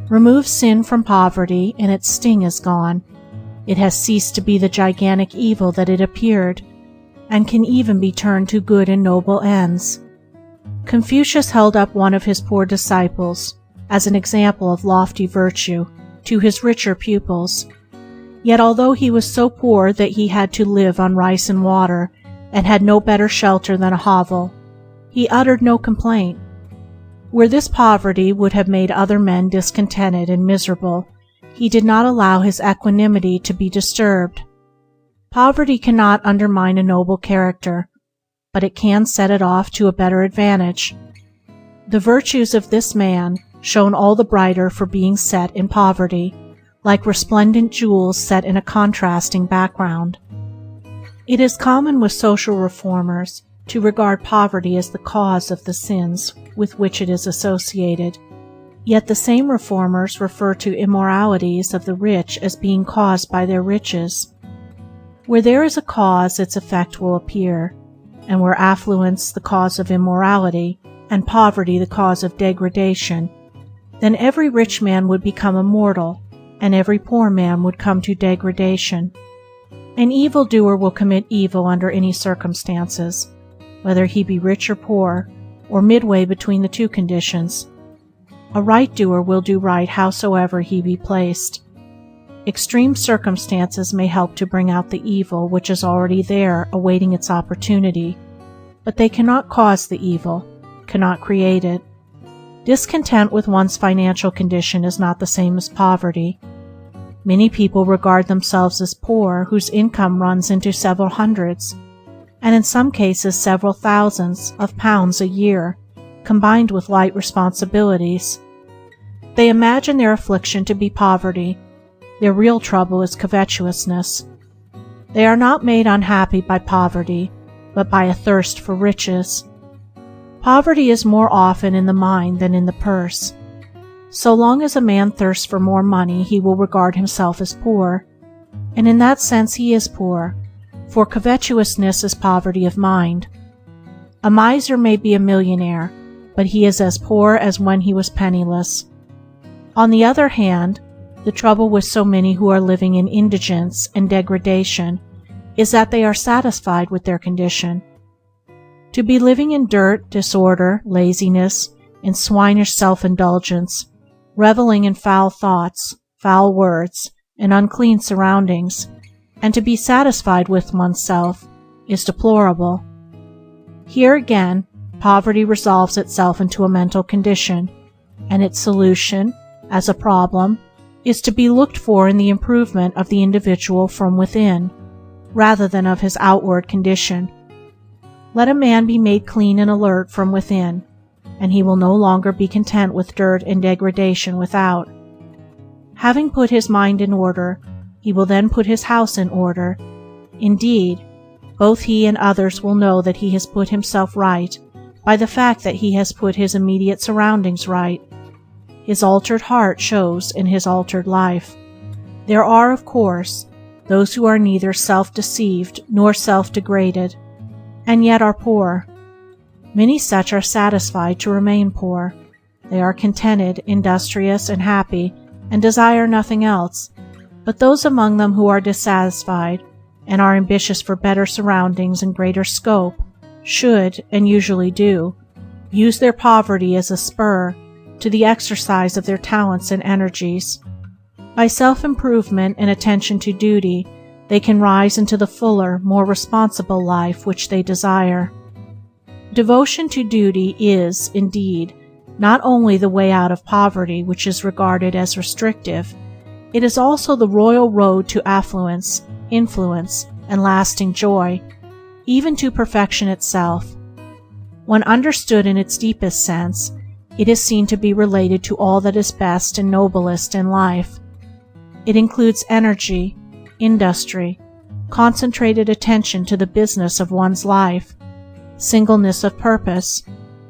Remove sin from poverty, and its sting is gone. It has ceased to be the gigantic evil that it appeared, and can even be turned to good and noble ends. Confucius held up one of his poor disciples as an example of lofty virtue to his richer pupils. Yet although he was so poor that he had to live on rice and water, and had no better shelter than a hovel, he uttered no complaint. Where this poverty would have made other men discontented and miserable, he did not allow his equanimity to be disturbed. Poverty cannot undermine a noble character, but it can set it off to a better advantage. The virtues of this man shone all the brighter for being set in poverty, like resplendent jewels set in a contrasting background. It is common with social reformers to regard poverty as the cause of the sins with which it is associated, yet the same reformers refer to immoralities of the rich as being caused by their riches. Where there is a cause, its effect will appear, and where affluence the cause of immorality, and poverty the cause of degradation, then every rich man would become immortal, and every poor man would come to degradation. An evildoer will commit evil under any circumstances, whether he be rich or poor, or midway between the two conditions. A right doer will do right howsoever he be placed. Extreme circumstances may help to bring out the evil which is already there awaiting its opportunity, but they cannot cause the evil, cannot create it. Discontent with one's financial condition is not the same as poverty. Many people regard themselves as poor whose income runs into several hundreds, and in some cases several thousands of pounds a year, combined with light responsibilities. They imagine their affliction to be poverty. Their real trouble is covetousness. They are not made unhappy by poverty, but by a thirst for riches. Poverty is more often in the mind than in the purse. So long as a man thirsts for more money, he will regard himself as poor, and in that sense he is poor, for covetousness is poverty of mind. A miser may be a millionaire, but he is as poor as when he was penniless. On the other hand, the trouble with so many who are living in indigence and degradation is that they are satisfied with their condition. To be living in dirt, disorder, laziness, and swinish self-indulgence, reveling in foul thoughts, foul words, and unclean surroundings, and to be satisfied with oneself, is deplorable. Here again, poverty resolves itself into a mental condition, and its solution, as a problem, is to be looked for in the improvement of the individual from within, rather than of his outward condition. Let a man be made clean and alert from within, and he will no longer be content with dirt and degradation without. Having put his mind in order, he will then put his house in order. Indeed, both he and others will know that he has put himself right by the fact that he has put his immediate surroundings right. His altered heart shows in his altered life. There are, of course, those who are neither self-deceived nor self-degraded, and yet are poor. Many such are satisfied to remain poor. They are contented, industrious, and happy, and desire nothing else. But those among them who are dissatisfied, and are ambitious for better surroundings and greater scope, should, and usually do, use their poverty as a spur to the exercise of their talents and energies. By self-improvement and attention to duty, they can rise into the fuller, more responsible life which they desire. Devotion to duty is, indeed, not only the way out of poverty, which is regarded as restrictive, it is also the royal road to affluence, influence, and lasting joy, even to perfection itself. When understood in its deepest sense, it is seen to be related to all that is best and noblest in life. It includes energy, industry, concentrated attention to the business of one's life, singleness of purpose,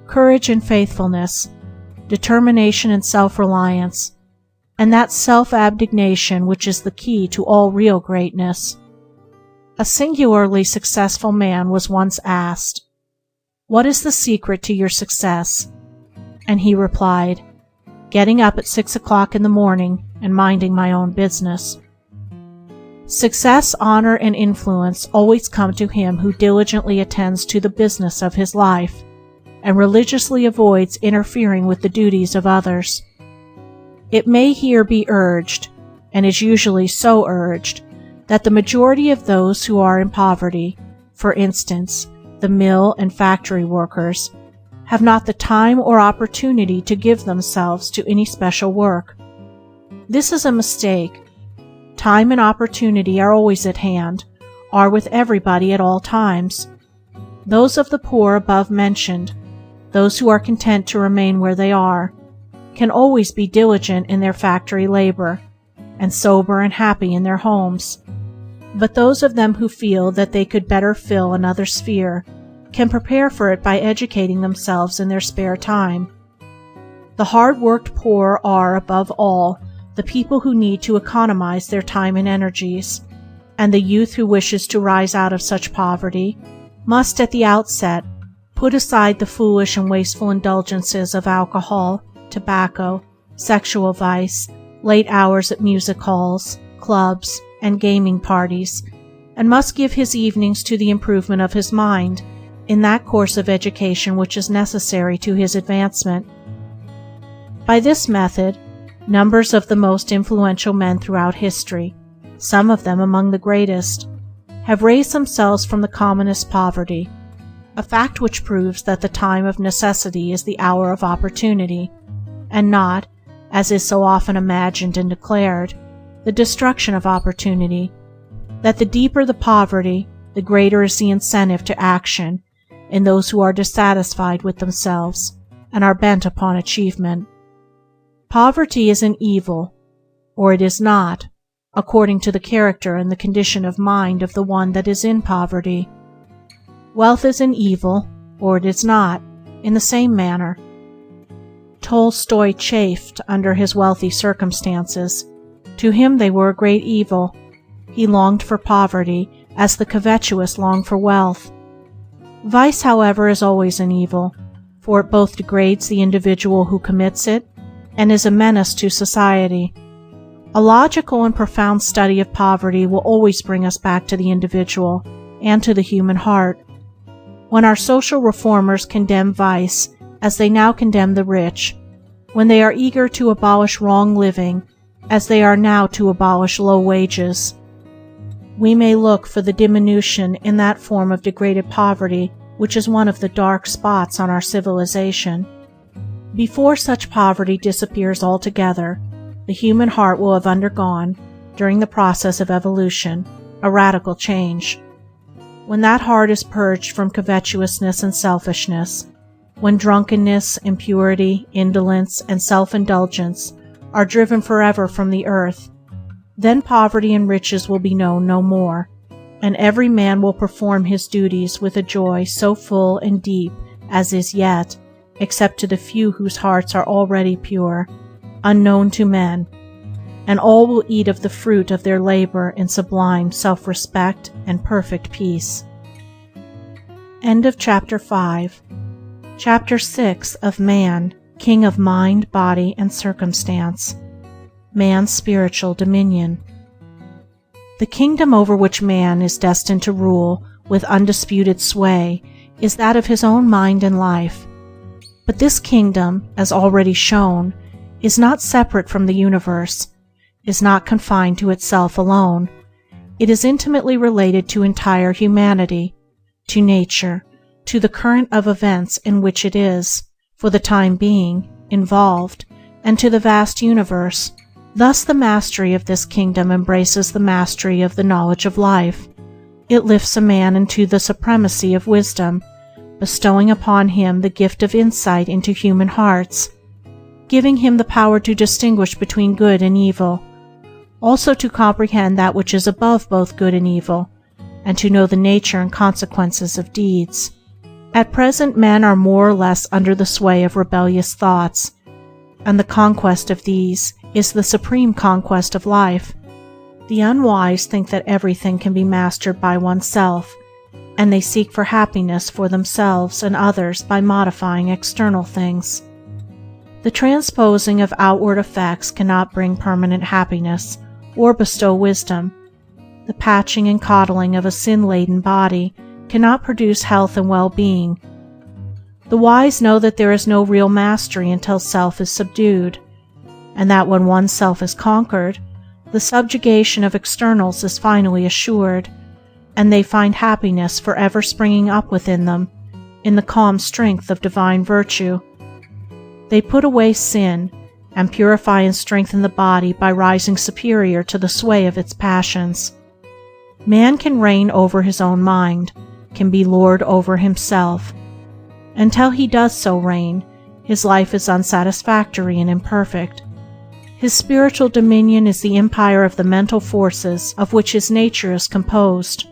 courage and faithfulness, determination and self-reliance, and that self-abnegation which is the key to all real greatness. A singularly successful man was once asked, "What is the secret to your success?" And he replied, "Getting up at 6 o'clock in the morning and minding my own business." Success, honor, and influence always come to him who diligently attends to the business of his life, and religiously avoids interfering with the duties of others. It may here be urged, and is usually so urged, that the majority of those who are in poverty, for instance, the mill and factory workers, have not the time or opportunity to give themselves to any special work. This is a mistake. Time and opportunity are always at hand, are with everybody at all times. Those of the poor above mentioned, those who are content to remain where they are, can always be diligent in their factory labor, and sober and happy in their homes. But those of them who feel that they could better fill another sphere can prepare for it by educating themselves in their spare time. The hard-worked poor are, above all, the people who need to economize their time and energies, and the youth who wishes to rise out of such poverty must at the outset put aside the foolish and wasteful indulgences of alcohol, tobacco, sexual vice, late hours at music halls, clubs, and gaming parties, and must give his evenings to the improvement of his mind in that course of education which is necessary to his advancement. By this method, numbers of the most influential men throughout history, some of them among the greatest, have raised themselves from the commonest poverty, a fact which proves that the time of necessity is the hour of opportunity, and not, as is so often imagined and declared, the destruction of opportunity, that the deeper the poverty, the greater is the incentive to action in those who are dissatisfied with themselves and are bent upon achievement. Poverty is an evil, or it is not, according to the character and the condition of mind of the one that is in poverty. Wealth is an evil, or it is not, in the same manner. Tolstoy chafed under his wealthy circumstances. To him they were a great evil. He longed for poverty as the covetous long for wealth. Vice, however, is always an evil, for it both degrades the individual who commits it and is a menace to society. A logical and profound study of poverty will always bring us back to the individual and to the human heart. When our social reformers condemn vice as they now condemn the rich, when they are eager to abolish wrong living as they are now to abolish low wages, we may look for the diminution in that form of degraded poverty which is one of the dark spots on our civilization. Before such poverty disappears altogether, the human heart will have undergone, during the process of evolution, a radical change. When that heart is purged from covetousness and selfishness, when drunkenness, impurity, indolence, and self-indulgence are driven forever from the earth, then poverty and riches will be known no more, and every man will perform his duties with a joy so full and deep as is yet, except to the few whose hearts are already pure, unknown to men, and all will eat of the fruit of their labor in sublime self-respect and perfect peace. End of Chapter 5. Chapter 6 of Man, King of Mind, Body, and Circumstance. Man's Spiritual Dominion. The kingdom over which man is destined to rule with undisputed sway is that of his own mind and life. But this kingdom, as already shown, is not separate from the universe, is not confined to itself alone. It is intimately related to entire humanity, to nature, to the current of events in which it is, for the time being, involved, and to the vast universe. Thus the mastery of this kingdom embraces the mastery of the knowledge of life. It lifts a man into the supremacy of wisdom, bestowing upon him the gift of insight into human hearts, giving him the power to distinguish between good and evil, also to comprehend that which is above both good and evil, and to know the nature and consequences of deeds. At present men are more or less under the sway of rebellious thoughts, and the conquest of these is the supreme conquest of life. The unwise think that everything can be mastered by oneself, and they seek for happiness for themselves and others by modifying external things. The transposing of outward effects cannot bring permanent happiness or bestow wisdom. The patching and coddling of a sin-laden body cannot produce health and well-being. The wise know that there is no real mastery until self is subdued, and that when one's self is conquered, the subjugation of externals is finally assured, and they find happiness forever springing up within them, in the calm strength of divine virtue. They put away sin, and purify and strengthen the body by rising superior to the sway of its passions. Man can reign over his own mind, can be lord over himself. Until he does so reign, his life is unsatisfactory and imperfect. His spiritual dominion is the empire of the mental forces of which his nature is composed.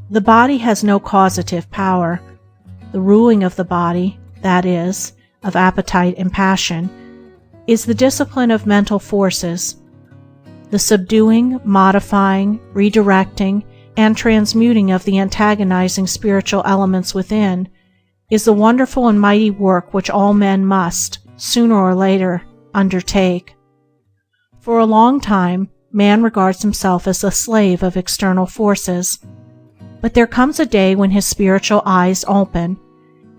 The body has no causative power. The ruling of the body, that is, of appetite and passion, is the discipline of mental forces. The subduing, modifying, redirecting, and transmuting of the antagonizing spiritual elements within is the wonderful and mighty work which all men must, sooner or later, undertake. For a long time, man regards himself as the slave of external forces, but there comes a day when his spiritual eyes open,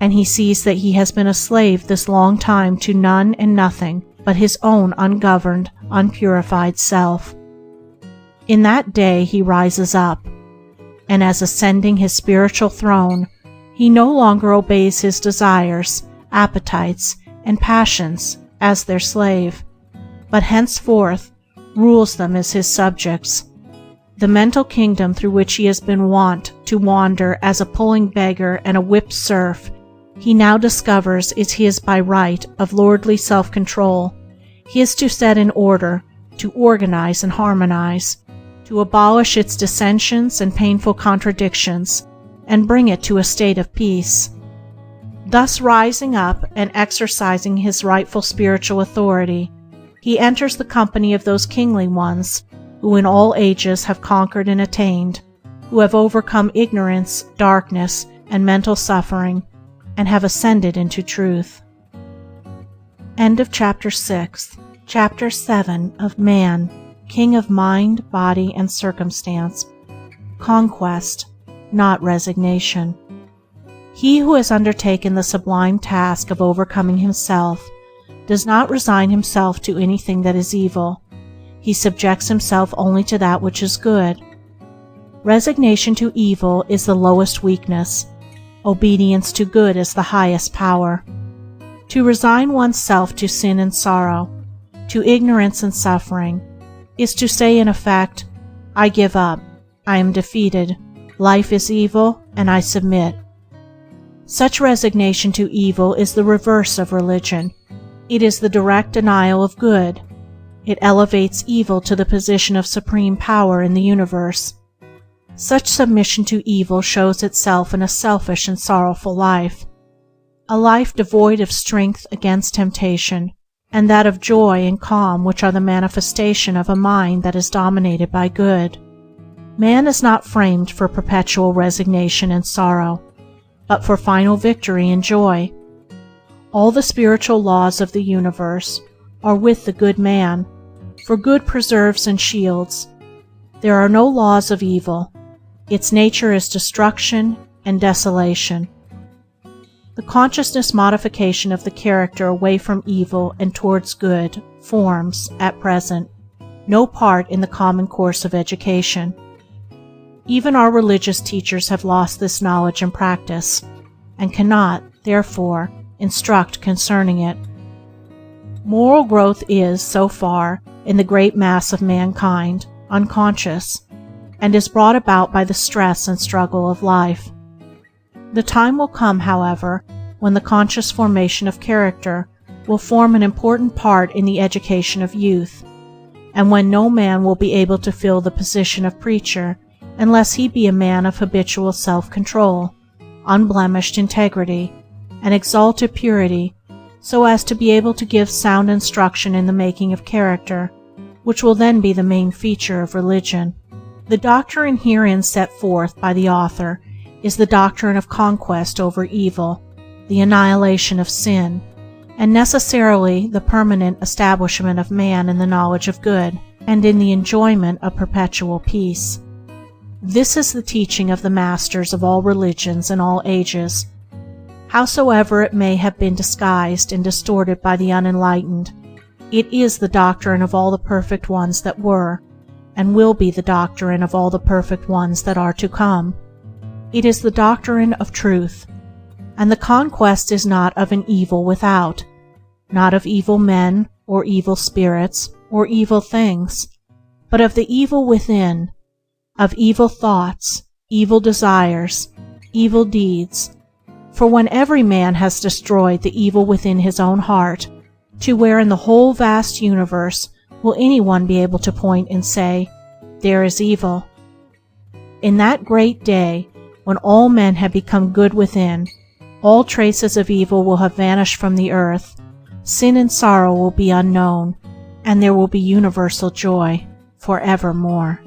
and he sees that he has been a slave this long time to none and nothing but his own ungoverned, unpurified self. In that day he rises up, and as ascending his spiritual throne, he no longer obeys his desires, appetites, and passions as their slave, but henceforth rules them as his subjects. The mental kingdom through which he has been wont to wander as a puling beggar and a whipped serf, he now discovers is his by right of lordly self-control. He is to set in order, to organize and harmonize, to abolish its dissensions and painful contradictions, and bring it to a state of peace. Thus rising up and exercising his rightful spiritual authority, he enters the company of those kingly ones who in all ages have conquered and attained, who have overcome ignorance, darkness, and mental suffering, and have ascended into truth. End of Chapter 6. Chapter 7 of Man, King of Mind, Body, and Circumstance. Conquest, not resignation. He who has undertaken the sublime task of overcoming himself does not resign himself to anything that is evil. He subjects himself only to that which is good. Resignation to evil is the lowest weakness. Obedience to good is the highest power. To resign oneself to sin and sorrow, to ignorance and suffering, is to say in effect, I give up, I am defeated, life is evil, and I submit. Such resignation to evil is the reverse of religion. It is the direct denial of good. It elevates evil to the position of supreme power in the universe. Such submission to evil shows itself in a selfish and sorrowful life, a life devoid of strength against temptation, and that of joy and calm which are the manifestation of a mind that is dominated by good. Man is not framed for perpetual resignation and sorrow, but for final victory and joy. All the spiritual laws of the universe are with the good man, for good preserves and shields. There are no laws of evil. Its nature is destruction and desolation. The consciousness modification of the character away from evil and towards good forms, at present, no part in the common course of education. Even our religious teachers have lost this knowledge and practice, and cannot, therefore, instruct concerning it. Moral growth is, so far, in the great mass of mankind, unconscious, and is brought about by the stress and struggle of life. The time will come, however, when the conscious formation of character will form an important part in the education of youth, and when no man will be able to fill the position of preacher unless he be a man of habitual self-control, unblemished integrity, and exalted purity, so as to be able to give sound instruction in the making of character, which will then be the main feature of religion. The doctrine herein set forth by the author is the doctrine of conquest over evil, the annihilation of sin, and necessarily the permanent establishment of man in the knowledge of good and in the enjoyment of perpetual peace. This is the teaching of the masters of all religions in all ages. Howsoever it may have been disguised and distorted by the unenlightened, it is the doctrine of all the perfect ones that were, and will be the doctrine of all the perfect ones that are to come. It is the doctrine of truth, and the conquest is not of an evil without, not of evil men or evil spirits or evil things, but of the evil within, of evil thoughts, evil desires, evil deeds. For when every man has destroyed the evil within his own heart, to where in the whole vast universe will anyone be able to point and say, "There is evil"? In that great day, when all men have become good within, all traces of evil will have vanished from the earth, sin and sorrow will be unknown, and there will be universal joy forevermore.